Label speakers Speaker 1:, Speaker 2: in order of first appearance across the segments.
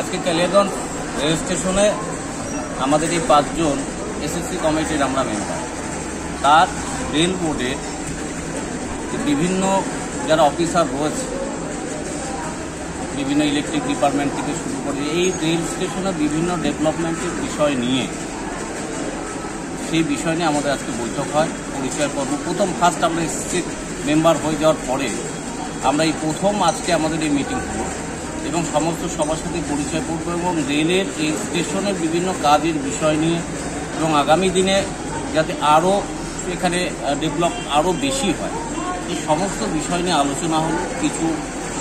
Speaker 1: আজকে কালিয়াগঞ্জ রেল স্টেশনে আমাদের এই 5 জন এসএসসি কমিটির আমরা মেম্বার। তার রেল বোর্ডের বিভিন্ন যারা অফিসার রয়েছে, বিভিন্ন ইলেকট্রিক ডিপার্টমেন্ট থেকে শুরু করে এই রেল স্টেশনের বিভিন্ন ডেভেলপমেন্টের বিষয় নিয়ে সেই বিষয় নিয়ে আমাদের আজকে বৈঠক হয়, পরিচয় পর্ব। ফার্স্ট আমরা এসএসসি মেম্বার হয়ে যাওয়ার পরে আমরা এই প্রথম আজকে আমাদের এই মিটিং হলো এবং সমস্ত সবার সাথে পরিচয় করব এবং রেলের এই স্টেশনের বিভিন্ন কাজের বিষয় নিয়ে এবং আগামী দিনে যাতে আরও এখানে ডেভেলপ আরও বেশি হয় এই সমস্ত বিষয় নিয়ে আলোচনা হলো। কিছু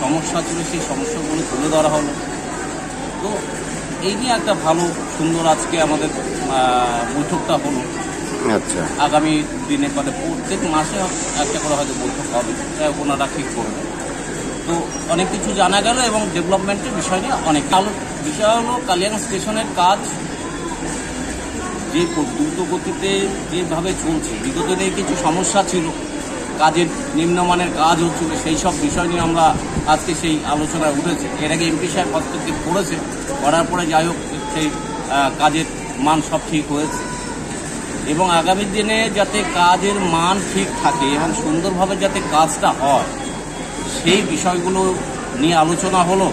Speaker 1: সমস্যা ছিল, সেই সমস্যাগুলো তুলে ধরা হলো। তো এই নিয়ে একটা ভালো সুন্দর আজকে আমাদের বৈঠকটা হলো।
Speaker 2: আচ্ছা,
Speaker 1: আগামী দিনে মানে প্রত্যেক মাসে একটা করে হয়তো বৈঠক হবে, ওনারা ঠিক করবে। তো অনেক কিছু জানা গেল এবং ডেভেলপমেন্টের বিষয় নিয়ে অনেক বিষয় হলো কালিয়াগঞ্জ স্টেশনের কাজ যে দ্রুত গতিতে যেভাবে চলছে, বিগত দিনে কিছু সমস্যা ছিল, কাজের নিম্নমানের কাজ হচ্ছিল, সেই সব বিষয় নিয়ে আমরা আজকে সেই আলোচনায় উঠেছে। এর আগে এমপি সাহেব হস্তক্ষেপ করেছে, করার পরে যাই হোক সেই কাজের মান সব ঠিক হয়েছে এবং আগামী দিনে যাতে কাজের মান ঠিক থাকে এবং সুন্দরভাবে যাতে কাজটা হয় সেই বিষয়গুলো নিয়ে আলোচনা হলো।